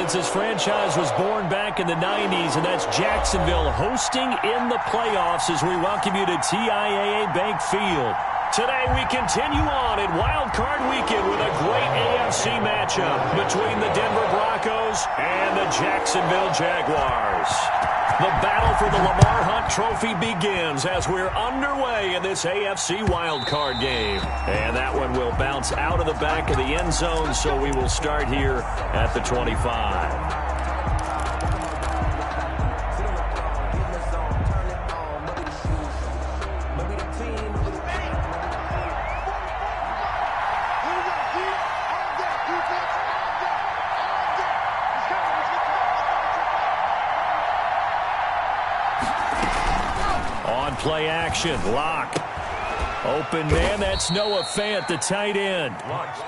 since his franchise was born back in the 90s, and that's Jacksonville hosting in the playoffs as we welcome you to TIAA Bank Field. Today we continue on in Wild Card Weekend with a great AFC matchup between the Denver Broncos and the Jacksonville Jaguars. The battle for the Lamar Hunt Trophy begins as we're underway in this AFC wildcard game. And that one will bounce out of the back of the end zone, so we will start here at the 25. Play action, lock. Open man, that's Noah Fant, the tight end.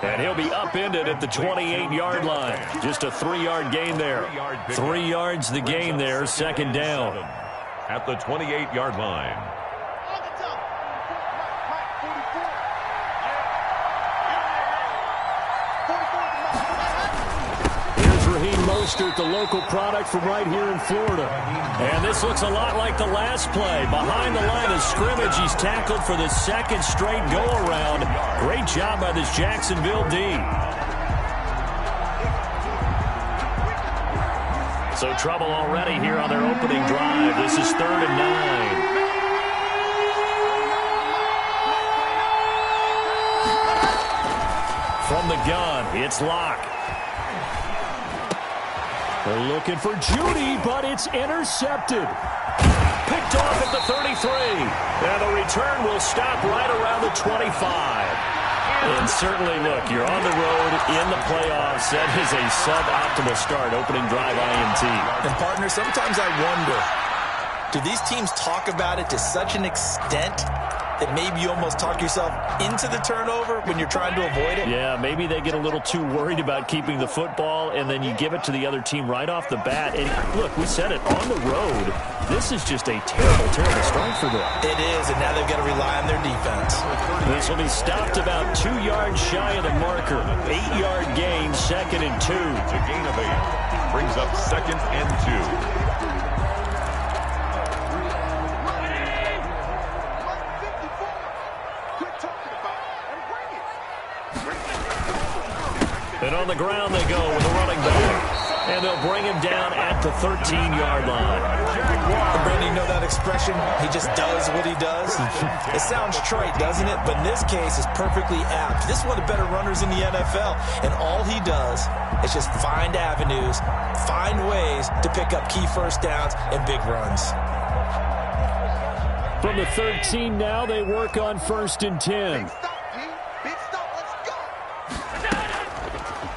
And he'll be upended at the 28-yard line. Just a 3-yard gain there. 3 yards the gain there, second down. At the 28-yard line. Mostert, the local product from right here in Florida. And this looks a lot like the last play. Behind the line of scrimmage, he's tackled for the second straight go-around. Great job by this Jacksonville D. So trouble already here on their opening drive. This is 3rd and 9. From the gun, it's Locke. They're looking for Judy, but it's intercepted. Picked off at the 33. And the return will stop right around the 25. And certainly, look, you're on the road in the playoffs. That is a suboptimal start, opening drive INT. And, partner, sometimes I wonder, do these teams talk about it to such an extent that maybe you almost talk yourself into the turnover when you're trying to avoid it? Yeah, maybe they get a little too worried about keeping the football, and then you give it to the other team right off the bat. And look, we said it, on the road, this is just a terrible, terrible start for them. It is, and now they've got to rely on their defense. This will be stopped about 2 yards shy of the marker. 8-yard gain, 2nd and 2. It's a gain of 8. Brings up 2nd and 2. And on the ground they go with a running back. And they'll bring him down at the 13-yard line. Brandon, you know that expression? He just does what he does. It sounds trite, doesn't it? But in this case, it's perfectly apt. This is one of the better runners in the NFL. And all he does is just find avenues, find ways to pick up key first downs and big runs. From the 13 now, they work on 1st and 10.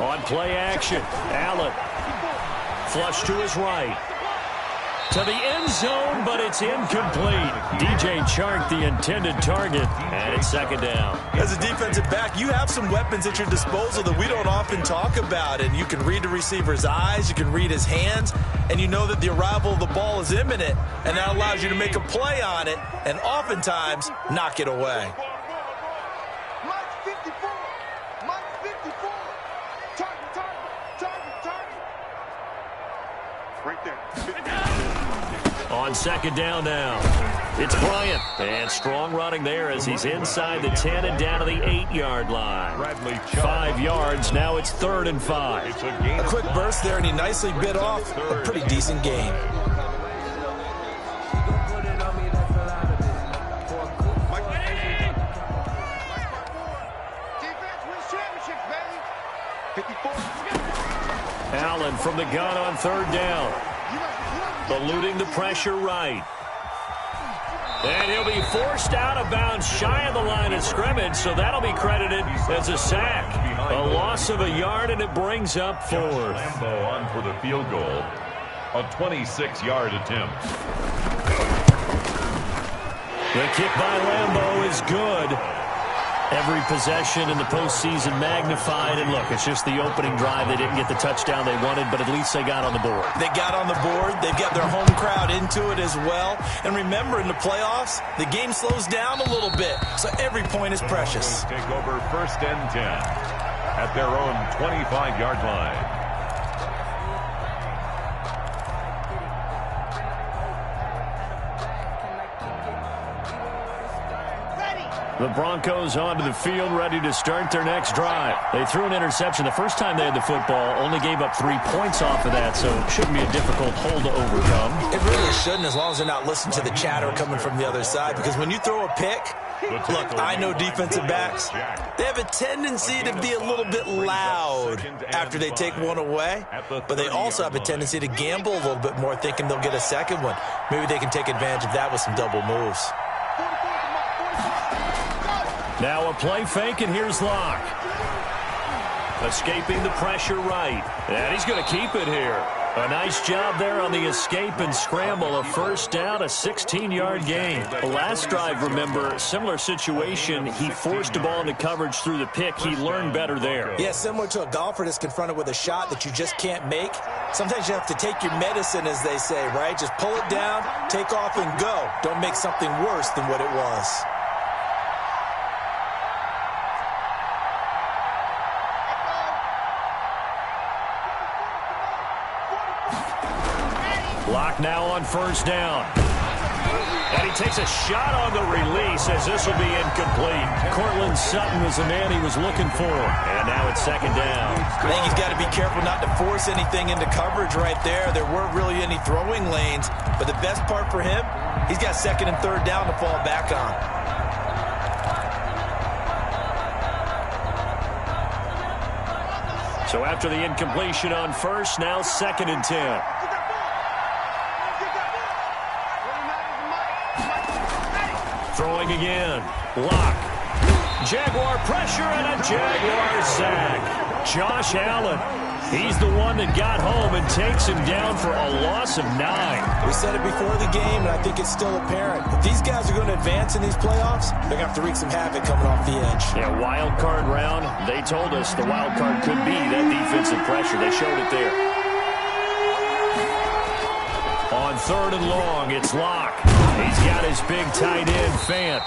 On play action, Allen. Flush to his right. To the end zone, but it's incomplete. DJ Chark, the intended target, and it's 2nd down. As a defensive back, you have some weapons at your disposal that we don't often talk about. And you can read the receiver's eyes, you can read his hands, and you know that the arrival of the ball is imminent. And that allows you to make a play on it, and oftentimes knock it away. On 2nd down now, it's Bryant. And strong running there as he's inside the 10 and down to the 8-yard line. 5 yards, now it's 3rd and 5. A quick burst there, and he nicely bit off a pretty decent gain. Allen from the gun on 3rd down. Eluding the pressure right. And he'll be forced out of bounds shy of the line of scrimmage, so that'll be credited as a sack. A loss of a yard, and it brings up 4th. Lambo on for the field goal. A 26-yard attempt. The kick by Lambo is good. Every possession in the postseason magnified. And look, it's just the opening drive. They didn't get the touchdown they wanted, but at least they got on the board. They got on the board. They've got their home crowd into it as well. And remember, in the playoffs, the game slows down a little bit, so every point is precious. Take over 1st and 10 at their own 25-yard line. The Broncos onto the field, ready to start their next drive. They threw an interception the first time they had the football, only gave up 3 points off of that, so it shouldn't be a difficult hole to overcome. It really shouldn't, as long as they're not listening to the chatter coming from the other side, because when you throw a pick, look, I know defensive backs, they have a tendency to be a little bit loud after they take one away, but they also have a tendency to gamble a little bit more, thinking they'll get a second one. Maybe they can take advantage of that with some double moves. Now a play fake, and here's Locke. Escaping the pressure right. And he's going to keep it here. A nice job there on the escape and scramble. A first down, a 16-yard gain. The last drive, remember, similar situation. He forced the ball into coverage through the pick. He learned better there. Yeah, similar to a golfer that's confronted with a shot that you just can't make. Sometimes you have to take your medicine, as they say, right? Just pull it down, take off, and go. Don't make something worse than what it was. Locke now on first down. And he takes a shot on the release as this will be incomplete. Cortland Sutton was the man he was looking for. And now it's second down. I think he's got to be careful not to force anything into coverage right there. There weren't really any throwing lanes. But the best part for him, he's got second and third down to fall back on. So after the incompletion on first, now second and 10. Throwing again. Locke. Jaguar pressure and a Jaguar sack. Josh Allen. He's the one that got home and takes him down for a loss of 9. We said it before the game, and I think it's still apparent. If these guys are going to advance in these playoffs, they're going to have to wreak some havoc coming off the edge. Yeah, wild card round. They told us the wild card could be that defensive pressure. They showed it there. On third and long, it's Locke. He's got his big tight end, Fant.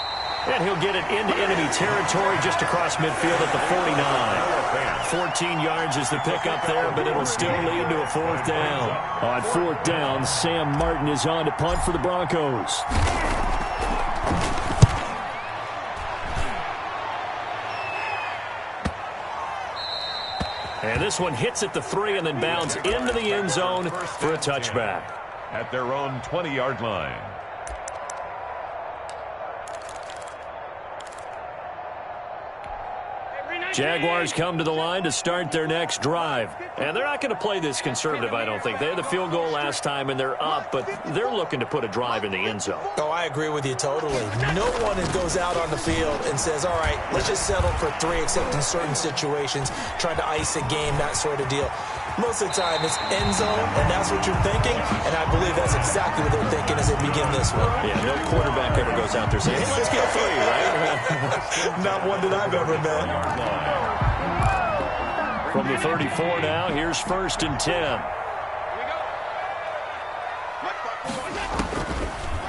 And he'll get it into enemy territory just across midfield at the 49. 14 yards is the pickup there, but it'll still lead to a fourth down. On fourth down, Sam Martin is on to punt for the Broncos. And this one hits at the 3 and then bounds into the end zone for a touchback. At their own 20-yard line. Jaguars come to the line to start their next drive. And they're not going to play this conservative, I don't think. They had the field goal last time, and they're up, but they're looking to put a drive in the end zone. Oh, I agree with you totally. No one goes out on the field and says, all right, let's just settle for 3, except in certain situations, trying to ice a game, that sort of deal. Most of the time, it's end zone, and that's what you're thinking, and I believe that's exactly what they're thinking as they begin this one. Yeah, no quarterback ever goes out there saying, hey, let's get 3, right? Not one that I've ever met. From the 34 now, here's first and 10.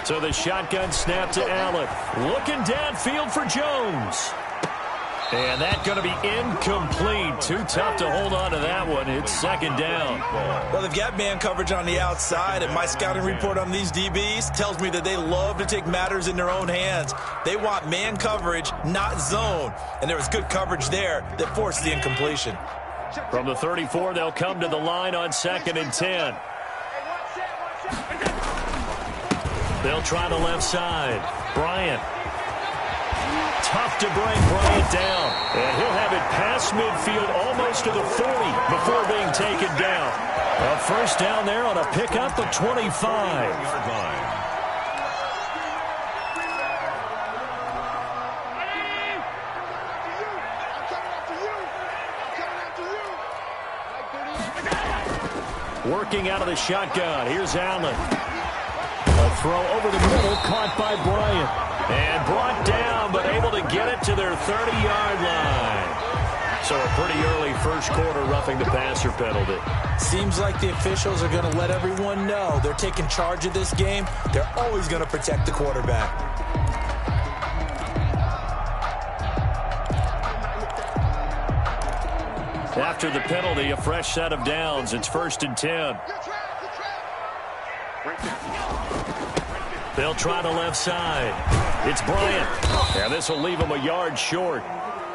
So the shotgun snap to Allen. Looking downfield for Jones. And that's going to be incomplete. Too tough to hold on to that one. It's second down. Well, they've got man coverage on the outside, and my scouting report on these DBs tells me that they love to take matters in their own hands. They want man coverage, not zone. And there was good coverage there that forced the incompletion. From the 34, they'll come to the line on second and 10. They'll try the left side. Bryant. Tough to bring Bryant down. And he'll have it past midfield almost to the 40 before being taken down. A first down there on a pickup of 25. Working out of the shotgun. Here's Allen. A throw over the middle, caught by Bryant. And brought down, but able to get it to their 30-yard line. So a pretty early first quarter roughing the passer penalty. Seems like the officials are going to let everyone know they're taking charge of this game. They're always going to protect the quarterback. After the penalty, a fresh set of downs. It's first and 10. They'll try the left side. It's Bryant. And this will leave him a yard short.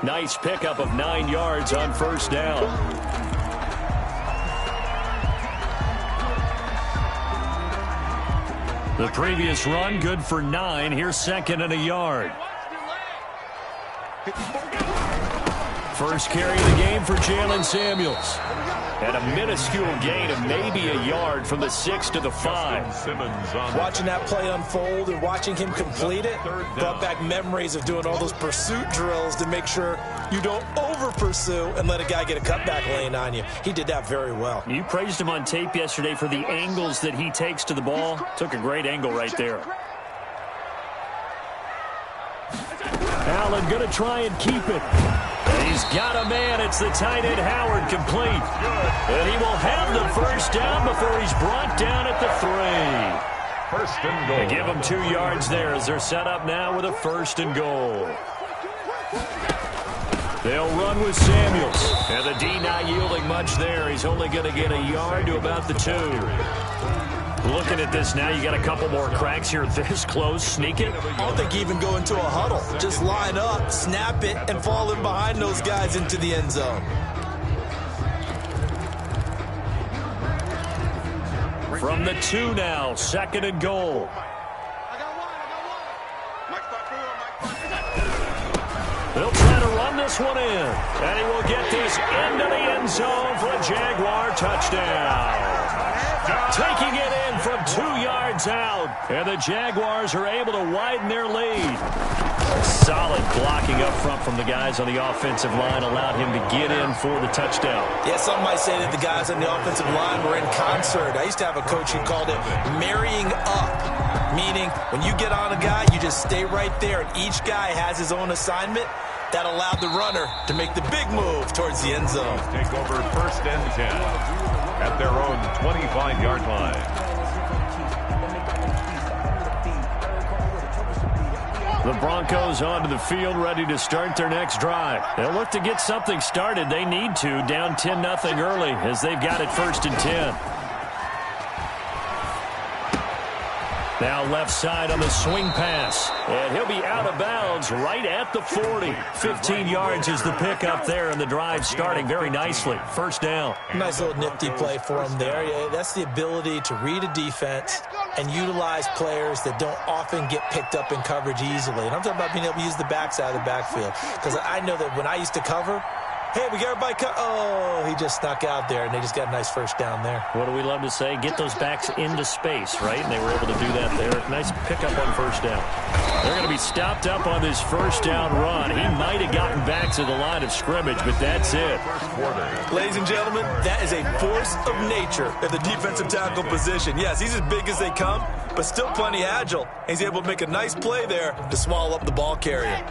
Nice pickup of 9 yards on first down. The previous run, good for 9. Here's second and a yard. First carry of the game for Jalen Samuels. And a minuscule gain of maybe a yard from the 6 to the 5. Watching that play unfold and watching him complete it brought back memories of doing all those pursuit drills to make sure you don't over-pursue and let a guy get a cutback lane on you. He did that very well. You praised him on tape yesterday for the angles that he takes to the ball. Took a great angle right there. Allen going to try and keep it. He's got a man. It's the tight end Howard, complete. And he will have the first down before he's brought down at the 3. First and goal. They give him 2 yards there as they're set up now with a first and goal. They'll run with Samuels. And the D not yielding much there. He's only going to get a yard to about the 2. Looking at this now, you got a couple more cracks here this close. Sneak it. I don't think you even go into a huddle. Just line up, snap it, and fall in behind those guys into the end zone. From the 2 now, second and goal. They'll try to run this one in. And he will get this into the end zone for a Jaguar touchdown. Taking it in from 2 yards out. And the Jaguars are able to widen their lead. Solid blocking up front from the guys on the offensive line allowed him to get in for the touchdown. Yeah, some might say that the guys on the offensive line were in concert. I used to have a coach who called it marrying up, meaning when you get on a guy, you just stay right there, and each guy has his own assignment. That allowed the runner to make the big move towards the end zone. Take over first and 10 at their own 25-yard line. The Broncos onto the field, ready to start their next drive. They'll look to get something started. They need to, down 10-0 early as they've got it first and 10. Now left side on the swing pass. And he'll be out of bounds right at the 40. 15 yards is the pickup there, and the drive starting very nicely. First down. Nice little nifty play for him there. Yeah, that's the ability to read a defense and utilize players that don't often get picked up in coverage easily. And I'm talking about being able to use the backside of the backfield. Because I know that when I used to cover, hey, we got everybody cut. Oh, he just snuck out there, and they just got a nice first down there. What do we love to say? Get those backs into space, right? And they were able to do that there. Nice pickup on first down. They're going to be stopped up on this first down run. He might have gotten back to the line of scrimmage, but that's it. Ladies and gentlemen, that is a force of nature at the defensive tackle position. Yes, he's as big as they come, but still plenty agile. He's able to make a nice play there to swallow up the ball carrier.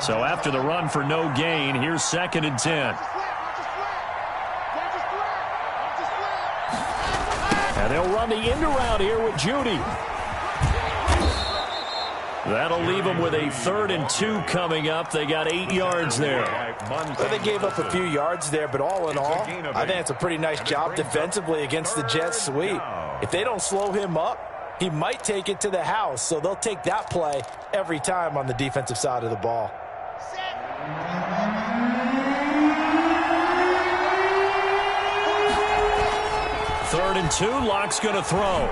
So after the run for no gain, here's second and 10. And they'll run the end around here with Judy. That'll leave them with a 3rd and 2 coming up. They got 8 yards there. Well, they gave up a few yards there, but all in all, I think it's a pretty nice job defensively against the Jets sweep. If they don't slow him up, he might take it to the house, so they'll take that play every time on the defensive side of the ball. Third and 2, Locke's going to throw.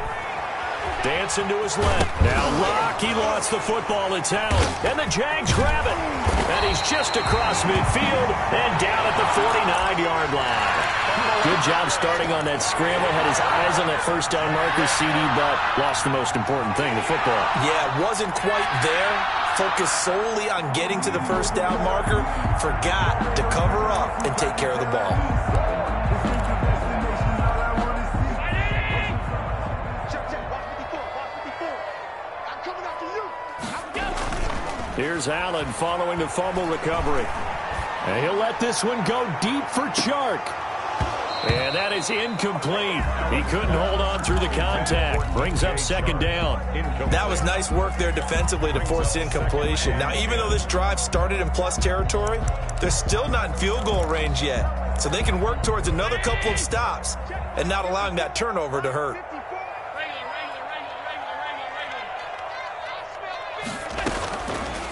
Dancing to his left. Now Locke, he lost the football. It's out. And the Jags grab it. And he's just across midfield and down at the 49-yard line. Good job starting on that scramble. Had his eyes on that first down marker, CD, but lost the most important thing, the football. Yeah, wasn't quite there. Focused solely on getting to the first down marker. Forgot to cover up and take care of the ball. Here's Allen following the fumble recovery. And he'll let this one go deep for Chark. And that is incomplete. He couldn't hold on through the contact. Brings up second down. That was nice work there defensively to force incompletion. Now, even though this drive started in plus territory, they're still not in field goal range yet. So they can work towards another couple of stops and not allowing that turnover to hurt.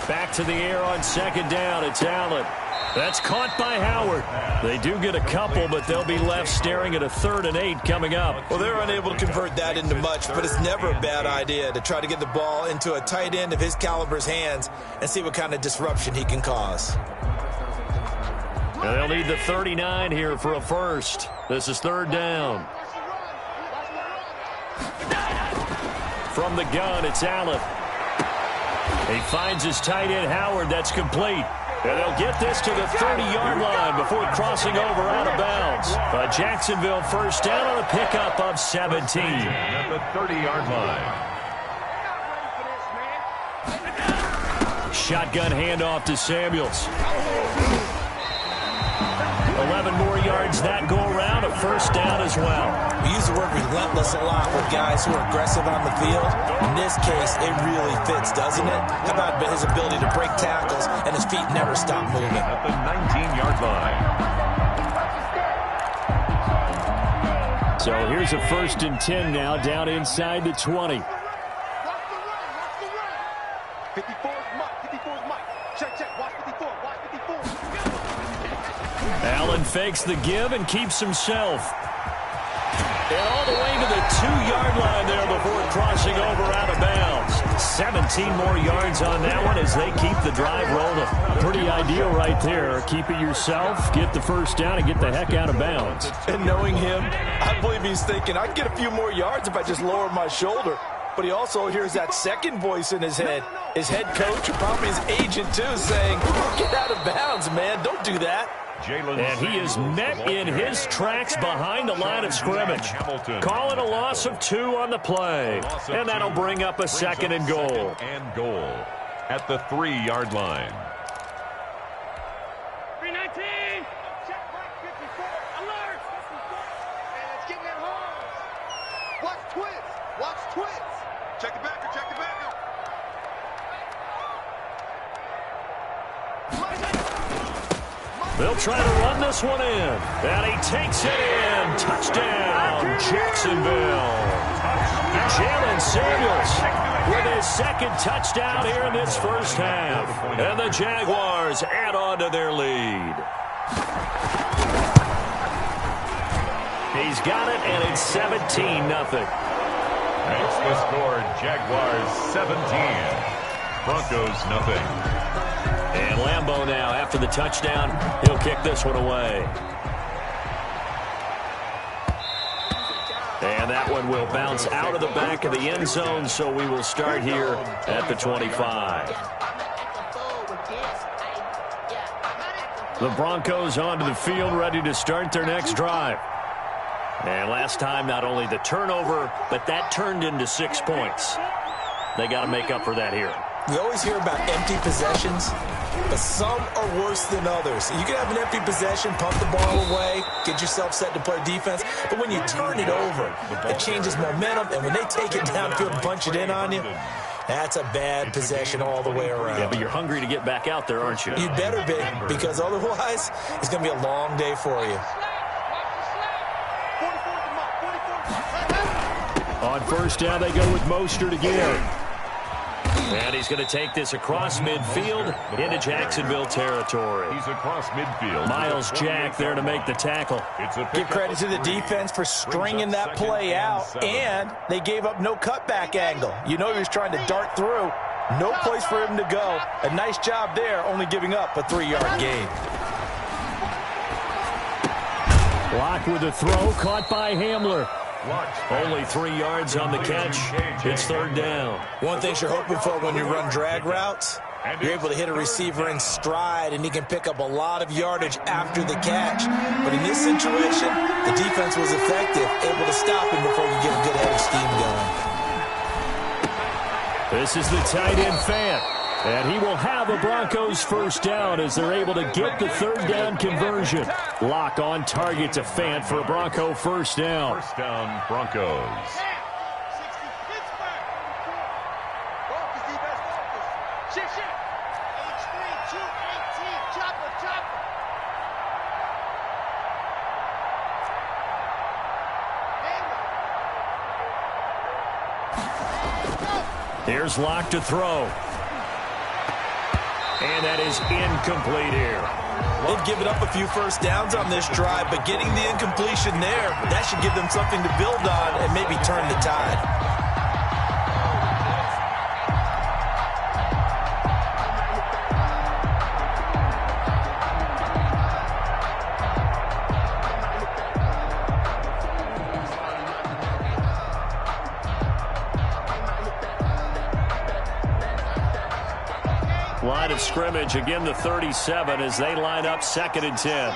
Back to the air on second down. It's Allen. That's caught by Howard. They do get a couple, but they'll be left staring at a 3rd and 8 coming up. Well, they're unable to convert that into much, but it's never a bad idea to try to get the ball into a tight end of his caliber's hands and see what kind of disruption he can cause. And they'll need the 39 here for a first. This is 3rd down. From the gun, it's Allen. He finds his tight end, Howard. That's complete. And they'll get this to the 30-yard line before crossing over out of bounds. A Jacksonville first down on a pickup of 17. At the 30-yard line. Shotgun handoff to Samuels. 11 more yards that go around, a first down as well. We use the word relentless a lot with guys who are aggressive on the field. In this case, it really fits, doesn't it? How about his ability to break tackles and his feet never stop moving? At the 19-yard line. So here's a 1st and 10 now, down inside the 20. 54's Mike. 54's Mike. Check. Watch 54. Watch 54. Allen fakes the give and keeps himself. And all the way to the 2-yard line there before crossing over out of bounds. 17 more yards on that one as they keep the drive rolling. Pretty ideal right there. Keep it yourself, get the first down, and get the heck out of bounds. And knowing him, I believe he's thinking, I can get a few more yards if I just lower my shoulder. But he also hears that second voice in his head. His head coach, probably his agent too, saying, get out of bounds, man. Don't do that. And he is met in his tracks behind the line of scrimmage. Calling a loss of 2 on the play. And that'll bring up a 2nd and goal. At the 3-yard line. 319. Check Mike 54. Alert. And it's getting it home. Watch twins. Watch twins. Check the backer. Check the backer. They'll try to run this one in. And he takes it in. Touchdown, Jacksonville. Jalen Samuels with his 2nd touchdown here in this first half. And the Jaguars add on to their lead. He's got it, and it's 17-0. Makes the score Jaguars 17. Broncos nothing. And Lambeau now, after the touchdown, he'll kick this one away. And that one will bounce out of the back of the end zone, so we will start here at the 25. The Broncos onto the field, ready to start their next drive. And last time, not only the turnover, but that turned into 6 points. They got to make up for that here. We always hear about empty possessions, but some are worse than others. You can have an empty possession, pump the ball away, get yourself set to play defense, but when you turn it over, it changes momentum, and when they take it downfield and punch it in on you, that's a bad possession all the way around. Yeah, but you're hungry to get back out there, aren't you? You better be, because otherwise, it's going to be a long day for you. On first down, they go with Mostert again. And he's going to take this across midfield into Jacksonville territory. He's across midfield. Miles Jack there to make the tackle. Give credit to the defense for stringing that play out, and they gave up no cutback angle. You know he was trying to dart through. No place for him to go. A nice job there, only giving up a 3-yard gain. Block with a throw, caught by Hamler. Only 3 yards on the catch. It's 3rd down. One thing you're hoping for when you run drag routes, you're able to hit a receiver in stride, and he can pick up a lot of yardage after the catch. But in this situation, the defense was effective, able to stop him before you get a good head of steam going. This is the tight end Fant. And he will have a Broncos first down as they're able to get the 3rd down conversion. Lock on target to Fant for a Bronco first down. First down, Broncos. Here's Locke to throw. And that is incomplete here. They've given up a few first downs on this drive, but getting the incompletion there, that should give them something to build on and maybe turn the tide. Line of scrimmage, again the 37 as they line up 2nd and 10.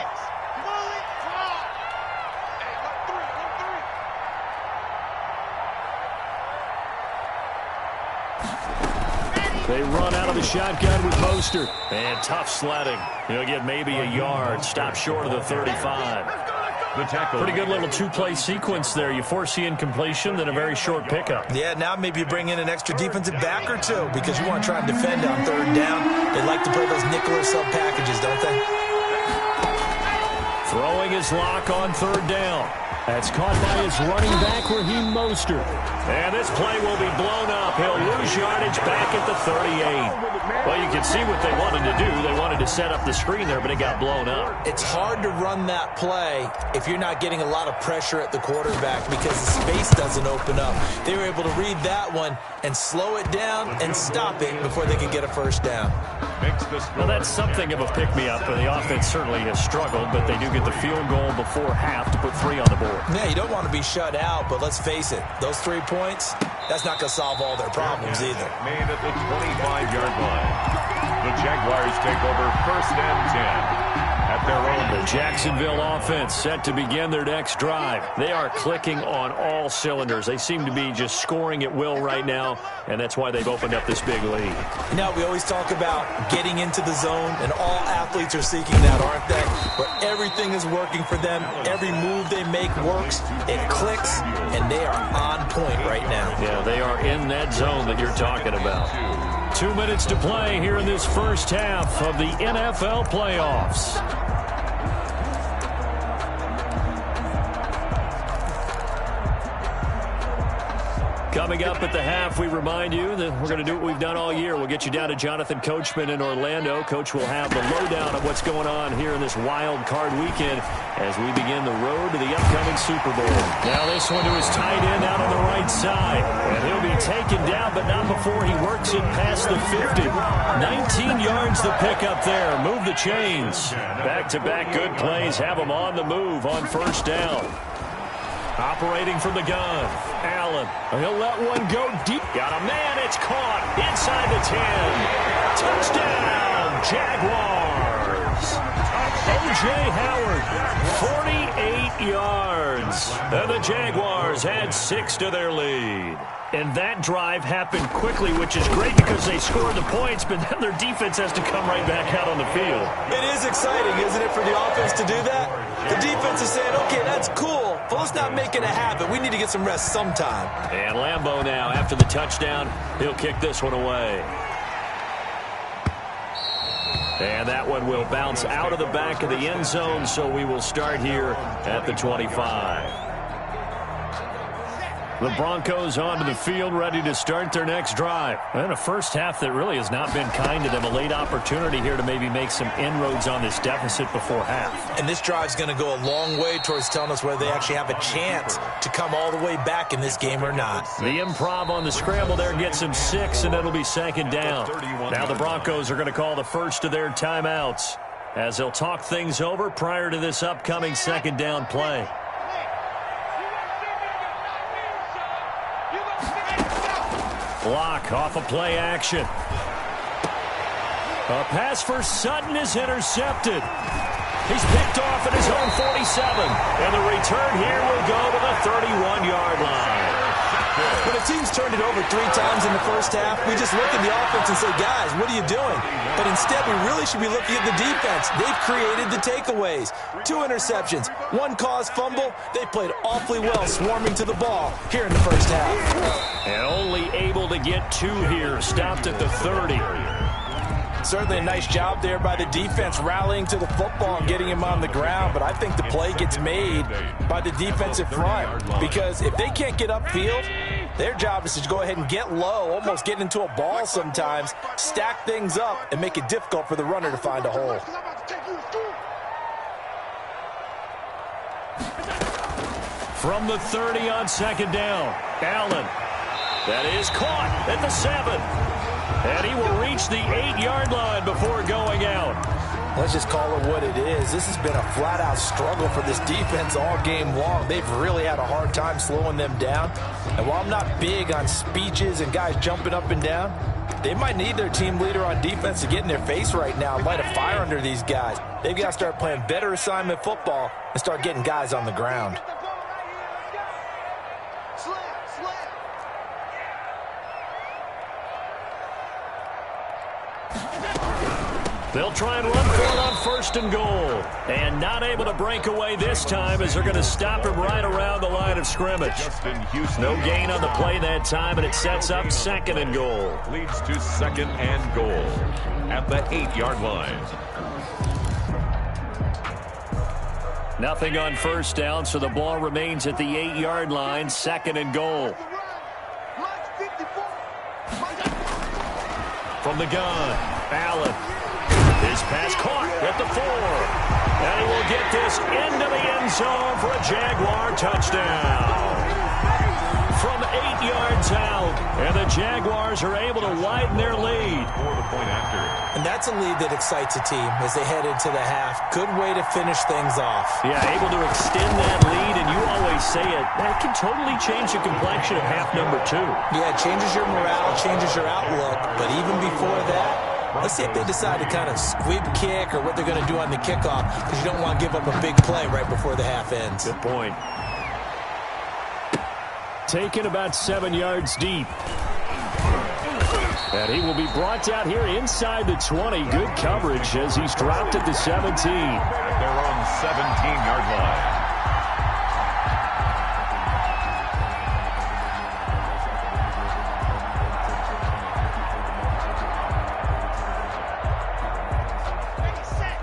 They run out of the shotgun with Mostert. And tough sledding. He'll get maybe a yard. Stop short of the 35. The tackle. Pretty good little two-play sequence there. You force the incompletion, then a very short pickup. Yeah, now maybe you bring in an extra defensive back or two because you want to try and defend on 3rd down. They like to play those nickel or sub packages, don't they? Throwing his lock on 3rd down. That's caught by his running back, Raheem Mostert. And this play will be blown up. He'll lose yardage back at the 38. Well, you can see what they wanted to do. They wanted to set up the screen there, but it got blown up. It's hard to run that play if you're not getting a lot of pressure at the quarterback because the space doesn't open up. They were able to read that one and slow it down and stop it before they could get a first down. Well, that's something of a pick-me-up. The offense certainly has struggled, but they do get the field goal before half to put 3 on the board. Yeah, you don't want to be shut out, but let's face it, those 3 points, that's not going to solve all their problems either. Made at the 25-yard line. The Jaguars take over 1st and 10 at their own. The Jacksonville offense set to begin their next drive. They are clicking on all cylinders. They seem to be just scoring at will right now, and that's why they've opened up this big lead. You know, we always talk about getting into the zone, and all athletes are seeking that, aren't they? Where everything is working for them. Every move they make works. It clicks, and they are on point right now. Yeah, they are in that zone that you're talking about. 2 minutes to play here in this first half of the NFL playoffs. Coming up at the half, we remind you that we're going to do what we've done all year. We'll get you down to Jonathan Coachman in Orlando. Coach will have the lowdown of what's going on here in this wild card weekend as we begin the road to the upcoming Super Bowl. Now this one to his tight end out on the right side. And he'll be taken down, but not before he works it past the 50. 19 yards the pickup there. Move the chains. Back-to-back good plays have him on the move on 1st down. Operating from the gun, Allen. He'll let one go deep. Got a man. It's caught inside the 10. Touchdown, Jaguars. O.J. Howard, 48 yards. And the Jaguars add 6 to their lead. And that drive happened quickly, which is great because they scored the points, but then their defense has to come right back out on the field. It is exciting, isn't it, for the offense to do that? The defense is saying, okay, that's cool, but let's not make it a habit. We need to get some rest sometime. And Lambeau now, after the touchdown, he'll kick this one away. And that one will bounce out of the back of the end zone, so we will start here at the 25. The Broncos onto the field, ready to start their next drive. And a first half that really has not been kind to them. A late opportunity here to maybe make some inroads on this deficit before half. And this drive's going to go a long way towards telling us whether they actually have a chance to come all the way back in this game or not. The improv on the scramble there gets him 6, and it'll be 2nd down. Now the Broncos are going to call the first of their timeouts as they'll talk things over prior to this upcoming 2nd down play. Block off a play action. A pass for Sutton is intercepted. He's picked off at his own 47. And the return here will go to the 31-yard line. When a team's turned it over 3 times in the first half, we just look at the offense and say, guys, what are you doing? But instead, we really should be looking at the defense. They've created the takeaways. 2 interceptions, 1 caused fumble. They played awfully well swarming to the ball here in the first half. And only able to get 2 here, stopped at the 30. Certainly a nice job there by the defense rallying to the football and getting him on the ground, but I think the play gets made by the defensive front because if they can't get upfield, Their job is to go ahead and get low, almost get into a ball sometimes, stack things up, and make it difficult for the runner to find a hole. From the 30 on second down, Allen. That is caught at the 7. And he will reach the 8-yard line before going out. Let's just call it what it is. This has been a flat-out struggle for this defense all game long. They've really had a hard time slowing them down. And while I'm not big on speeches and guys jumping up and down, they might need their team leader on defense to get in their face right now and light a fire under these guys. They've got to start playing better assignment football and start getting guys on the ground. They'll try and run for it on 1st and goal. And not able to break away this time as they're going to stop him right around the line of scrimmage. No gain on the play that time, and it sets up 2nd and goal. Leads to 2nd and goal at the 8-yard line. Nothing on 1st down, so the ball remains at the 8-yard line. 2nd and goal. From the gun, Allen. His pass caught at the 4. And he will get this into the end zone for a Jaguar touchdown. From 8 yards out. And the Jaguars are able to widen their lead. For the point after. And that's a lead that excites a team as they head into the half. Good way to finish things off. Yeah, able to extend that lead, and you always say it, that can totally change the complexion of half number 2. Yeah, it changes your morale, changes your outlook. But even before that, let's see if they decide to kind of squib kick or what they're going to do on the kickoff, because you don't want to give up a big play right before the half ends. Good point. Taken about 7 yards deep. And he will be brought down here inside the 20. Good coverage as he's dropped at the 17. At their own 17-yard line.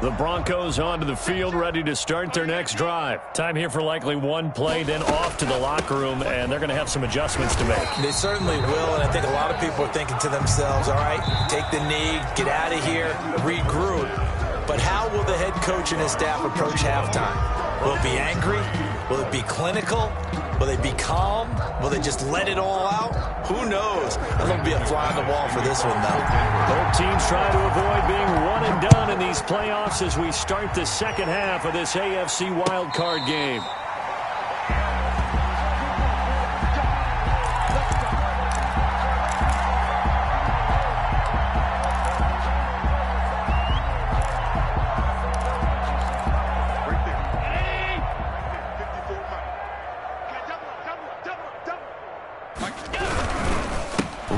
The Broncos onto the field, ready to start their next drive. Time here for likely one play, then off to the locker room, and they're going to have some adjustments to make. They certainly will, and I think a lot of people are thinking to themselves, all right, take the knee, get out of here, regroup. But how will the head coach and his staff approach halftime? Will it be angry? Will it be clinical? Will they be calm? Will they just let it all out? Who knows? There's going to be a fly on the wall for this one, though. Both teams trying to avoid being one and done in these playoffs as we start the second half of this AFC wildcard game.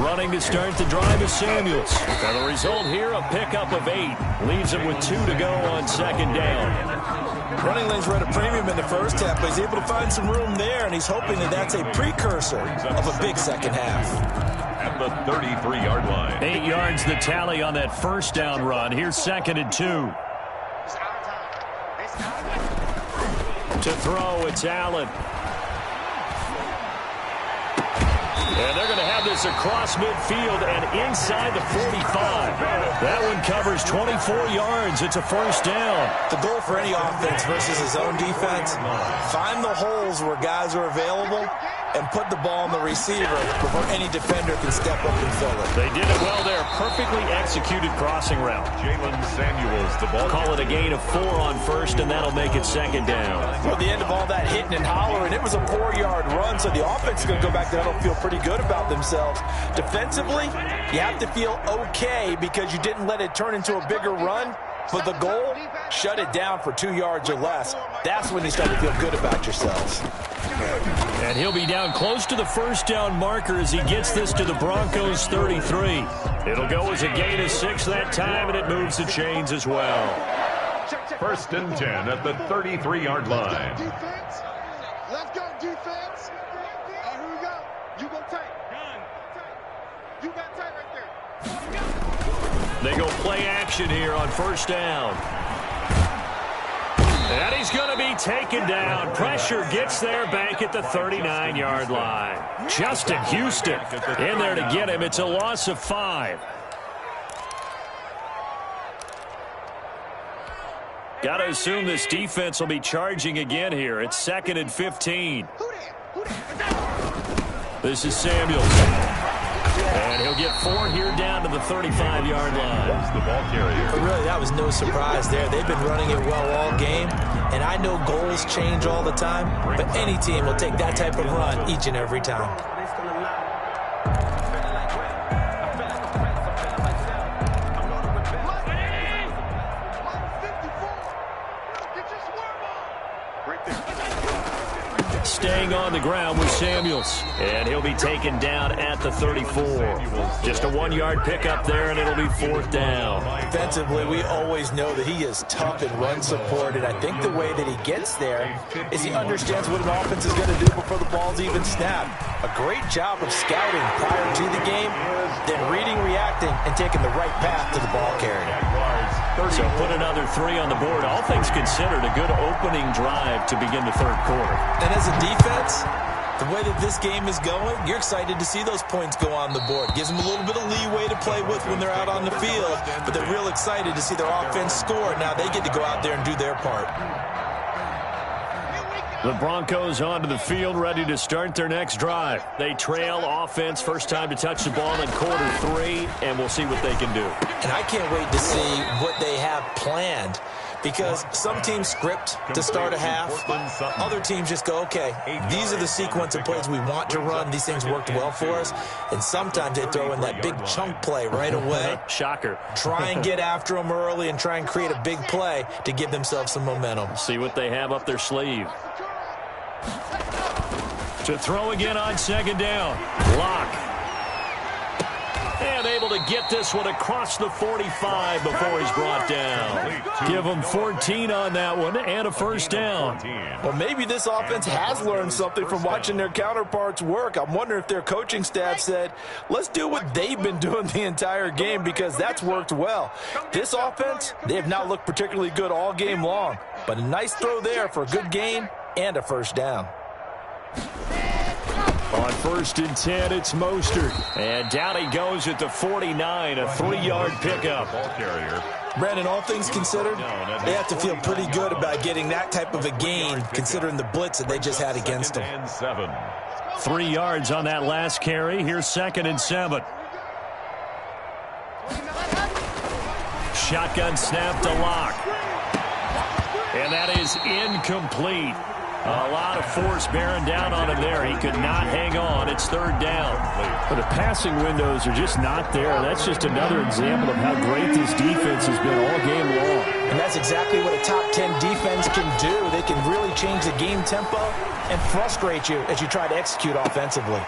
Running to start the drive is Samuels. And the result here, a pickup of 8. Leaves him with 2 to go on second down. Running lanes were at a premium in the first half, but he's able to find some room there, and he's hoping that that's a precursor of a big second half. At the 33-yard line. 8 yards the tally on that first down run. Here's 2nd and 2. To throw, it's Allen. And they're going to have this across midfield and inside the 45. That one covers 24 yards. It's a first down. The goal for any offense versus his own defense, find the holes where guys are available and put the ball on the receiver before any defender can step up and fill it. They did it well there. Perfectly executed crossing route. Jalen Samuels, the ball. Call it a gain of 4 on first, and that'll make it second down. Well, the end of all that hitting and hollering, it was a 4-yard run, so the offense is going to go back there and feel pretty good about themselves. Defensively, you have to feel okay because you didn't let it turn into a bigger run. But the goal, shut it down for 2 yards or less. That's when you start to feel good about yourselves. And he'll be down close to the first down marker as he gets this to the Broncos 33. It'll go as a gain of 6 that time, and it moves the chains as well. 1st and 10 at the 33-yard line. Defense. Let's go, defense. Here we go. You go tight. You got tight right there. They go play action here on first down. And he's going to be taken down. Pressure gets there back at the 39-yard line. Justin Houston in there to get him. It's a loss of 5. Got to assume this defense will be charging again here. It's 2nd and 15. This is Samuels. And he'll get 4 here down to the 35-yard line. The ball carrier. But really, that was no surprise there. They've been running it well all game. And I know goals change all the time, but any team will take that type of run each and every time. Staying on the ground with Samuels. And he'll be taken down at the 34. Just a 1-yard pickup there, and it'll be 4th down. Defensively, we always know that he is tough and run support, and I think the way that he gets there is he understands what an offense is going to do before the ball's even snapped. A great job of scouting prior to the game, then reading, reacting, and taking the right path to the ball carrier. So put another 3 on the board. All things considered, a good opening drive to begin the 3rd quarter. And as a defense, the way that this game is going, you're excited to see those points go on the board. Gives them a little bit of leeway to play with when they're out on the field, but they're real excited to see their offense score. Now they get to go out there and do their part. The Broncos onto the field, ready to start their next drive. They trail offense, first time to touch the ball in quarter 3, and we'll see what they can do. And I can't wait to see what they have planned, because some teams script to start a half. Other teams just go, okay, these are the sequence of plays we want to run. These things worked well for us. And sometimes they throw in that big chunk play right away. Shocker. Try and get after them early and try and create a big play to give themselves some momentum. See what they have up their sleeve. To throw again on 2nd down. Lock. And able to get this one across the 45 before he's brought down. Give him 14 on that one and a 1st down. Well, maybe this offense has learned something from watching their counterparts work. I'm wondering if their coaching staff said, let's do what they've been doing the entire game, because that's worked well. This offense, they have not looked particularly good all game long, but a nice throw there for a good gain and a 1st down. On 1st and 10, it's Mostert. And down he goes at the 49, a 3-yard pickup. Ball carrier. Brandon, all things considered, they have to feel pretty good about getting that type of a gain, considering the blitz that they just had against them. 3 yards on that last carry. Here's 2nd and 7. Shotgun snap to Lock. And that is incomplete. A lot of force bearing down on him there. He could not hang on. It's 3rd down. But the passing windows are just not there. That's just another example of how great this defense has been all game long. And that's exactly what a top 10 defense can do. They can really change the game tempo and frustrate you as you try to execute offensively.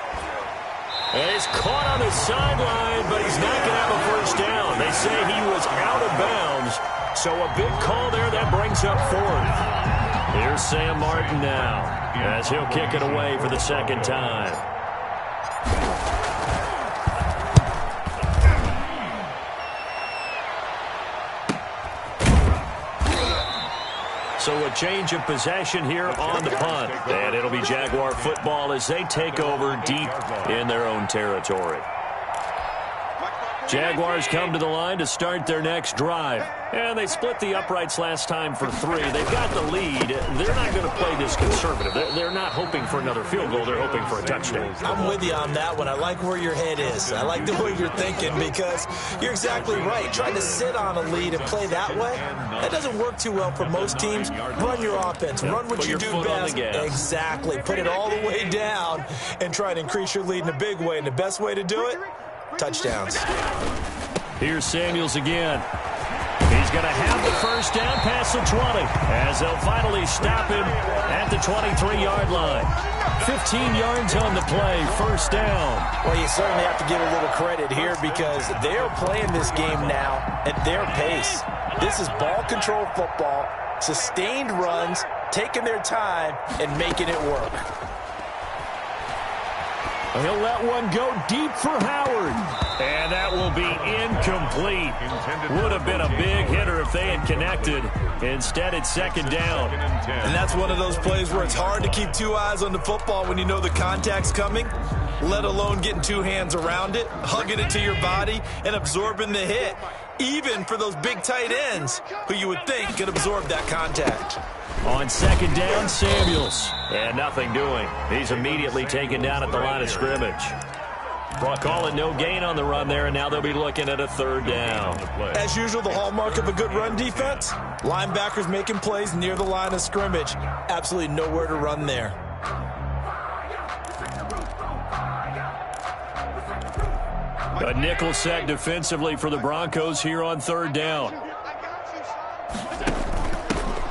And he's caught on the sideline, but he's not going to have a 1st down. They say he was out of bounds. So a big call there that brings up 4th. Here's Sam Martin now, as he'll kick it away for the 2nd time. So a change of possession here on the punt. And it'll be Jaguar football as they take over deep in their own territory. Jaguars come to the line to start their next drive. And they split the uprights last time for 3. They've got the lead. They're not going to play this conservative. They're not hoping for another field goal. They're hoping for a touchdown. I'm with you on that one. I like where your head is. I like the way you're thinking, because you're exactly right. Trying to sit on a lead and play that way, that doesn't work too well for most teams. Run your offense. Run what you do best. Exactly. Put it all the way down and try to increase your lead in a big way. And the best way to do it, touchdowns. Here's Samuels again. He's going to have the 1st down past the 20 as they'll finally stop him at the 23-yard line. 15 yards on the play, 1st down. Well, you certainly have to give a little credit here, because they're playing this game now at their pace. This is ball control football, sustained runs, taking their time and making it work. He'll let one go deep for Howard. And that will be incomplete. Would have been a big hitter if they had connected. Instead, it's second down. And that's one of those plays where it's hard to keep two eyes on the football when you know the contact's coming, let alone getting two hands around it, hugging it to your body, and absorbing the hit, even for those big tight ends who you would think could absorb that contact. On second down, Samuels. And nothing doing. He's immediately taken down at the line of scrimmage. Calling no gain on the run there, and now they'll be looking at a third down. As usual, the hallmark of a good run defense, linebackers making plays near the line of scrimmage. Absolutely nowhere to run there. A nickel set defensively for the Broncos here on third down.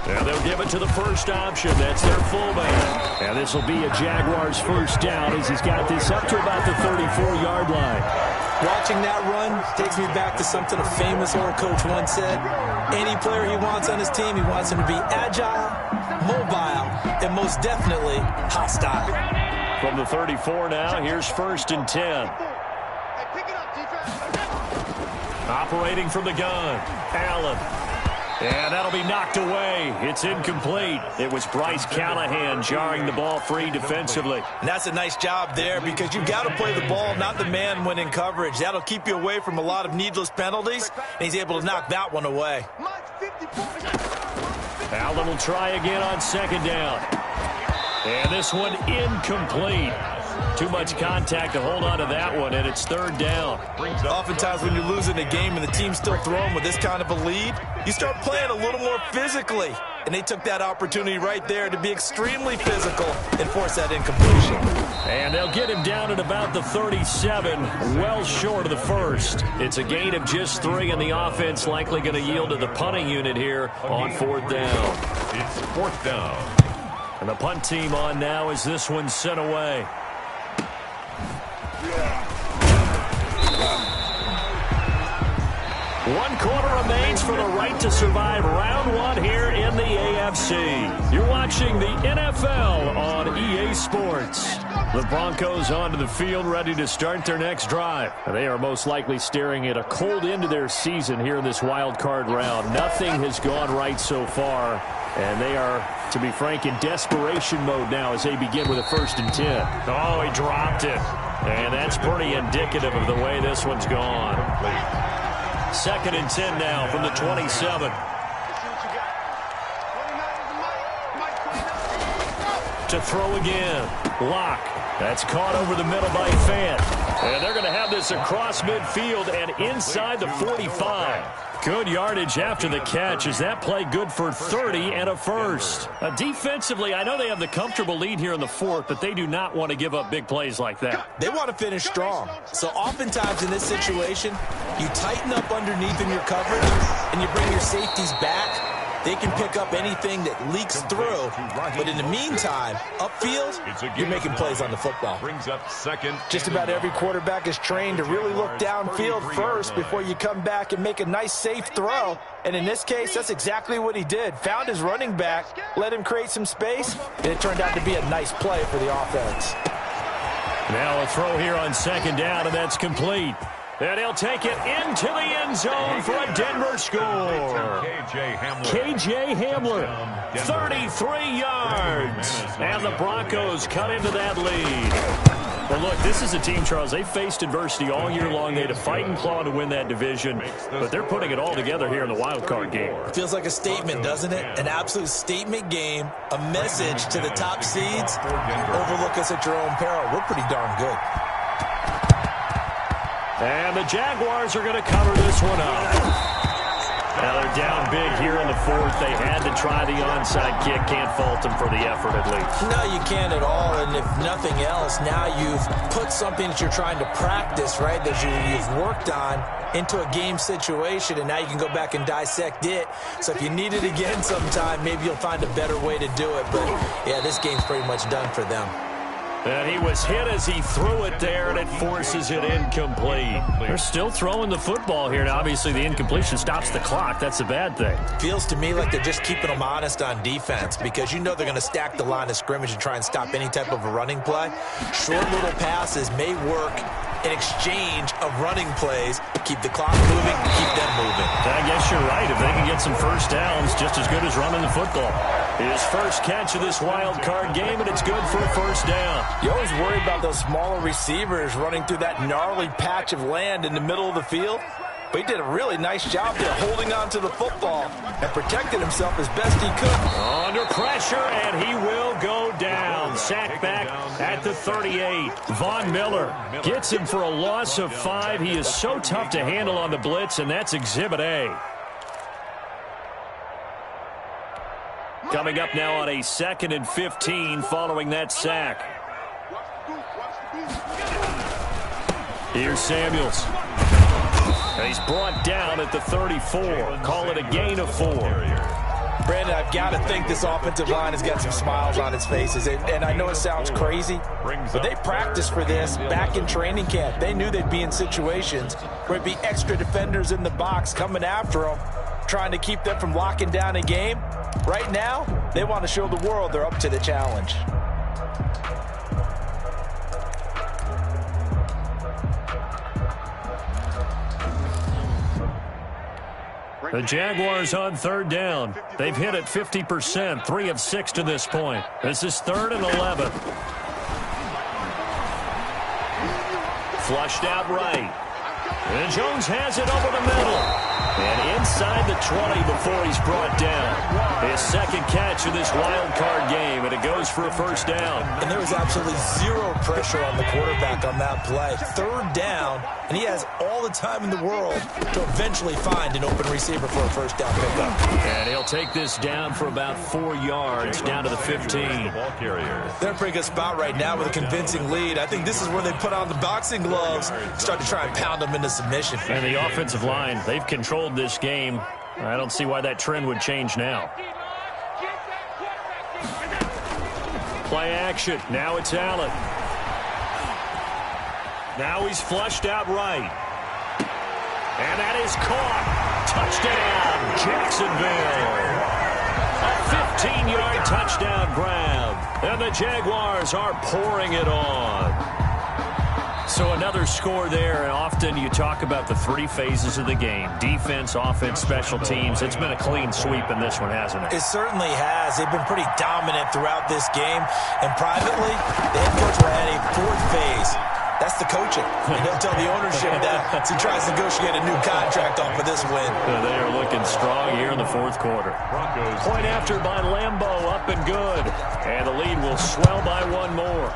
Now they'll give it to the first option. That's their fullback. And this will be a Jaguars first down as he's got this up to about the 34-yard line. Watching that run takes me back to something a famous old coach once said. Any player he wants on his team, he wants him to be agile, mobile, and most definitely hostile. From the 34 now, here's first and 10. Operating from the gun, Allen. And that'll be knocked away. It's incomplete. It was Bryce Callahan jarring the ball free defensively. And that's a nice job there because you've got to play the ball, not the man when in coverage. That'll keep you away from a lot of needless penalties, and he's able to knock that one away. Allen will try again on second down. And this one incomplete. Too much contact to hold on to that one, and it's third down. Oftentimes when you're losing a game and the team's still throwing with this kind of a lead, you start playing a little more physically. And they took that opportunity right there to be extremely physical and force that incompletion. And they'll get him down at about the 37, well short of the first. It's a gain of just 3, and the offense likely going to yield to the punting unit here on fourth down. It's fourth down. And the punt team on now as this one's sent away. One quarter remains for the right to survive round one here in the AFC. You're watching the NFL on EA Sports. The Broncos onto the field ready to start their next drive. They are most likely staring at a cold end to their season here in this wild card round. Nothing has gone right so far, and they are, to be frank, in desperation mode now as they begin with a first and 10. Oh, he dropped it. And that's pretty indicative of the way this one's gone. Second and 10 now from the 27. To throw again. Lock. That's caught over the middle by Fant. And they're going to have this across midfield and inside the 45. Good yardage after the catch. Is that play good for 30 and a first? Defensively, I know they have the comfortable lead here in the fourth, but they do not want to give up big plays like that. They want to finish strong. So oftentimes in this situation, you tighten up underneath in your coverage and you bring your safeties back. They can pick up anything that leaks through. But in the meantime, upfield, you're making plays on the football. Brings up second. Just about every quarterback is trained to really look downfield first before you come back and make a nice, safe throw. And in this case, that's exactly what he did. Found his running back, let him create some space, and it turned out to be a nice play for the offense. Now a throw here on second down, and that's complete. And he'll take it into the end zone for a Denver score. K.J. Hamler, 33 yards. And the Broncos cut into that lead. Well, look, this is a team, Charles, they faced adversity all year long. They had to fight and claw to win that division, but they're putting it all together here in the wild card game. Feels like a statement, doesn't it? An absolute statement game, a message to the top seeds. Overlook us at your own peril. We're pretty darn good. And the Jaguars are going to cover this one up. Now they're down big here in the fourth. They had to try the onside kick. Can't fault them for the effort at least. No, you can't at all. And if nothing else, now you've put something that you're trying to practice, right, that you've worked on into a game situation, and now you can go back and dissect it. So if you need it again sometime, maybe you'll find a better way to do it. But, yeah, this game's pretty much done for them. And he was hit as he threw it there, and it forces it incomplete. They're still throwing the football here. Now, obviously, the incompletion stops the clock. That's a bad thing. Feels to me like they're just keeping them honest on defense because you know they're going to stack the line of scrimmage and try and stop any type of a running play. Short little passes may work in exchange of running plays. Keep the clock moving, keep them moving. I guess you're right. If they can get some first downs, just as good as running the football. His first catch of this wild card game, and it's good for a first down. You always worry about those smaller receivers running through that gnarly patch of land in the middle of the field. But he did a really nice job there holding on to the football and protected himself as best he could. Under pressure, and he will go down. Sack back at the 38. Von Miller gets him for a loss of 5. He is so tough to handle on the blitz, and that's Exhibit A. Coming up now on a 2nd and 15 following that sack. Here's Samuels. He's brought down at the 34. Call it a gain of 4. Brandon, I've got to think this offensive line has got some smiles on its faces. And I know it sounds crazy, but they practiced for this back in training camp. They knew they'd be in situations where it'd be extra defenders in the box coming after them, trying to keep them from locking down a game. Right now, they want to show the world they're up to the challenge. The Jaguars on 3rd down. They've hit it 50%, 3 of 6 to this point. This is 3rd and 11. Flushed out right. And Jones has it over the middle. And inside the 20 before he's brought down. His 2nd catch of this wild card game, and it goes for a first down. And there was absolutely zero pressure on the quarterback on that play. 3rd down, and he has all the time in the world to eventually find an open receiver for a first down pickup. And he'll take this down for about 4 yards, down to the 15. They're in a pretty good spot right now with a convincing lead. I think this is where they put on the boxing gloves, start to try and pound them into submission. And the offensive line, they've controlled this game. I don't see why that trend would change now. Play action. Now it's Allen. Now he's flushed out right. And that is caught. Touchdown, Jacksonville. A 15-yard touchdown grab. And the Jaguars are pouring it on. So another score there, and often you talk about the 3 phases of the game. Defense, offense, special teams. It's been a clean sweep in this one, hasn't it? It certainly has. They've been pretty dominant throughout this game. And privately, the head coach will add a 4th phase. That's the coaching. And he'll tell the ownership that as he tries to negotiate a new contract off of this win. They are looking strong here in the 4th quarter. Point after by Lambeau, up and good. And the lead will swell by 1 more.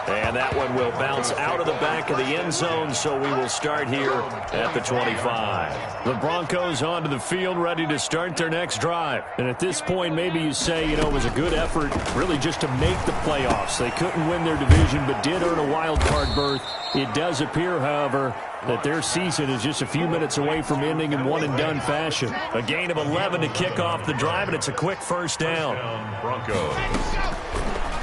And that one will bounce out of the back of the end zone, so we will start here at the 25. The Broncos onto the field, ready to start their next drive. And at this point, maybe you say, it was a good effort really just to make the playoffs. They couldn't win their division, but did earn a wild card berth. It does appear, however, that their season is just a few minutes away from ending in one-and-done fashion. A gain of 11 to kick off the drive, and it's a quick first down. Broncos.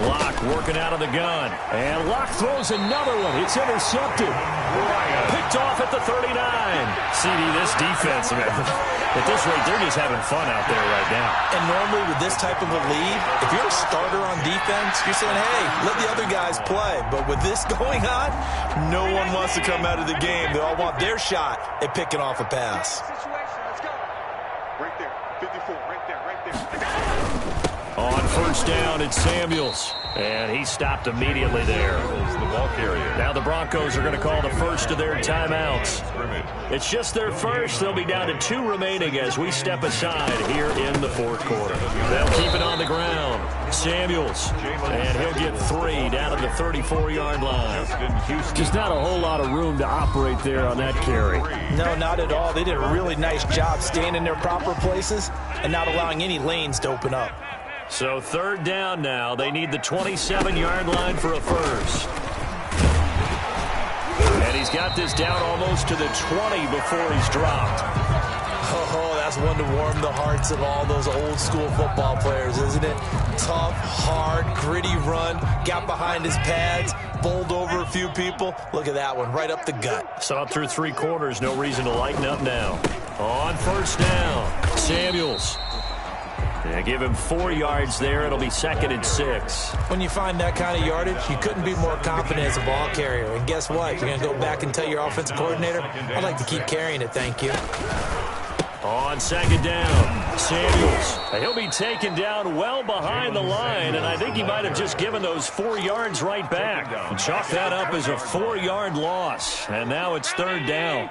Locke working out of the gun. And Locke throws another one. It's intercepted. Picked off at the 39. CD, this defense, man, at this rate, they're just having fun out there right now. And normally with this type of a lead, if you're a starter on defense, you're saying, hey, let the other guys play. But with this going on, no one wants to come out of the game. They all want their shot at picking off a pass. Right there, 54, right there, right there. On first down, it's Samuels. And he stopped immediately there. The ball carrier. Now the Broncos are going to call the first of their timeouts. It's just their first. They'll be down to 2 remaining as we step aside here in the 4th quarter. They'll keep it on the ground. Samuels. And he'll get 3 down at the 34-yard line. Just not a whole lot of room to operate there on that carry. No, not at all. They did a really nice job staying in their proper places and not allowing any lanes to open up. So 3rd down now. They need the 27-yard line for a first. And he's got this down almost to the 20 before he's dropped. Oh, that's almost one to warm the hearts of all those old school football players, isn't it? Tough, hard, gritty run, got behind his pads, bowled over a few people. Look at that one, right up the gut. Saw it through 3 quarters, no reason to lighten up now. On first down, Samuels. Yeah, give him 4 yards there. It'll be 2nd and 6. When you find that kind of yardage, you couldn't be more confident as a ball carrier. And guess what? You're going to go back and tell your offensive coordinator, I'd like to keep carrying it, thank you. On 2nd down, Samuels. He'll be taken down well behind the line, and I think he might have just given those 4 yards right back. And chalk that up as a 4-yard loss. And now it's 3rd down.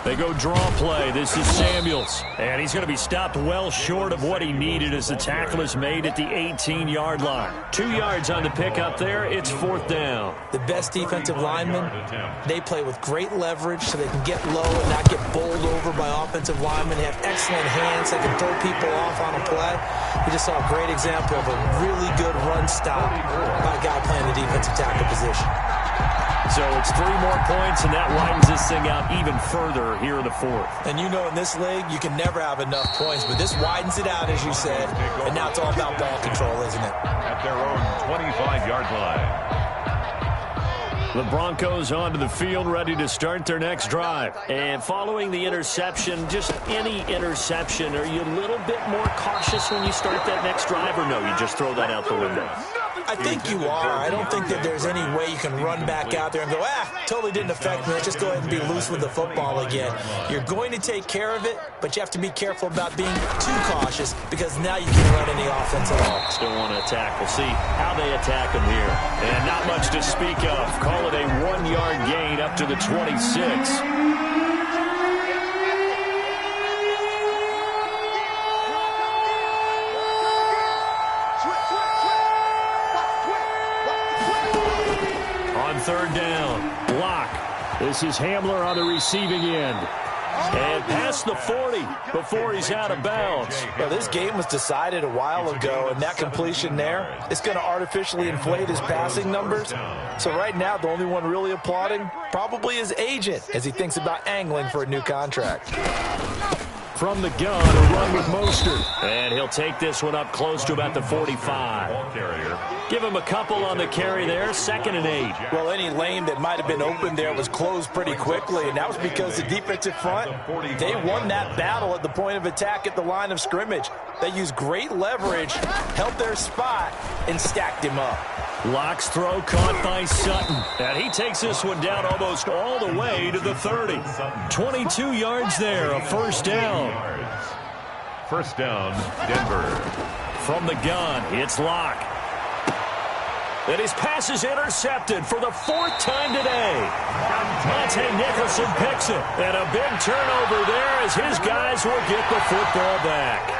They go draw play. This is Samuels. And he's going to be stopped well short of what he needed as the tackle is made at the 18-yard line. 2 yards on the pickup there. It's 4th down. The best defensive linemen, they play with great leverage so they can get low and not get bowled over by offensive linemen. They have excellent hands. They can throw people off on a play. We just saw a great example of a really good run stop by a guy playing the defensive tackle position. So it's 3 more points, and that widens this thing out even further here in the 4th. And you know in this league, you can never have enough points, but this widens it out, as you said, and now it's all about ball control, isn't it? At their own 25-yard line. The Broncos onto the field, ready to start their next drive. And following the interception, just any interception, are you a little bit more cautious when you start that next drive, or no, you just throw that out the window? I think you are. I don't think that there's any way you can run back out there and go, totally didn't affect me. Let's just go ahead and be loose with the football again. You're going to take care of it, but you have to be careful about being too cautious because now you can run any offense at all. Still want to attack. We'll see how they attack him here. And not much to speak of. Call it a 1-yard gain up to the 26. On 3rd down, block. This is Hamler on the receiving end. And past the 40 before he's out of bounds. Well, this game was decided a while ago, and that completion there is going to artificially inflate his passing numbers. So right now, the only one really applauding probably his agent as he thinks about angling for a new contract. From the gun, a run with Mostert. And he'll take this one up close to about the 45. Give him a couple on the carry there, 2nd and 8. Well, any lane that might have been open there was closed pretty quickly, and that was because the defensive front, they won that battle at the point of attack at the line of scrimmage. They used great leverage, held their spot, and stacked him up. Locke's throw caught by Sutton. And he takes this one down almost all the way to the 30. 22 yards there, a 1st down. 1st down, Denver. From the gun, it's Locke. And his pass is intercepted for the 4th time today. Monte Nicholson picks it. And a big turnover there as his guys will get the football back.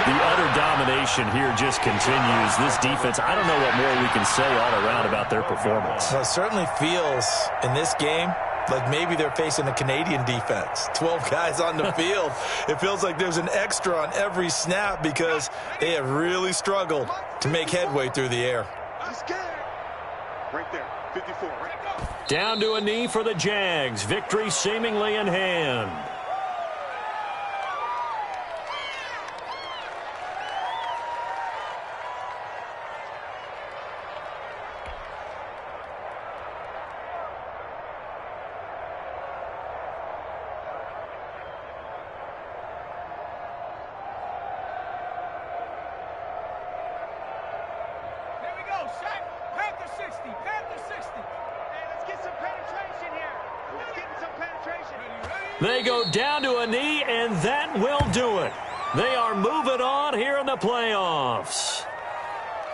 The utter domination here just continues. This defense, I don't know what more we can say all around about their performance. Well, it certainly feels in this game like maybe they're facing a Canadian defense. 12 guys on the field. It feels like there's an extra on every snap because they have really struggled to make headway through the air. Right there, 54. Right. Down to a knee for the Jags. Victory seemingly in hand. They go down to a knee, and that will do it. They are moving on here in the playoffs.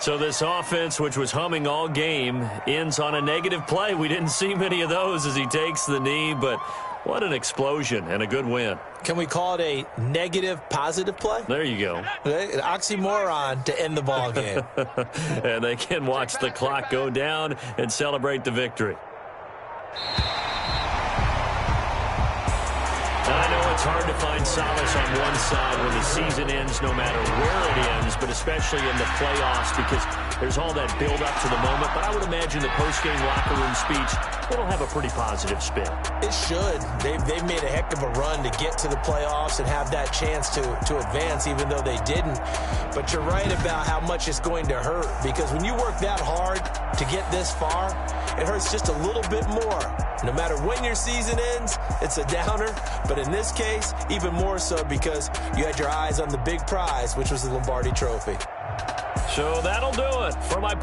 So this offense, which was humming all game, ends on a negative play. We didn't see many of those as he takes the knee, but what an explosion and a good win. Can we call it a negative positive play? There you go. An oxymoron to end the ball game. And they can watch the clock go down and celebrate the victory. I know it's hard to find solace on one side when the season ends, no matter where it ends, but especially in the playoffs, because There's all that build-up to the moment, but I would imagine the post-game locker room speech, it'll have a pretty positive spin. It should. They've made a heck of a run to get to the playoffs and have that chance to advance, even though they didn't. But you're right about how much it's going to hurt, because when you work that hard to get this far, it hurts just a little bit more. No matter when your season ends, it's a downer. But in this case, even more so because you had your eyes on the big prize, which was the Lombardi Trophy. So that'll do it for my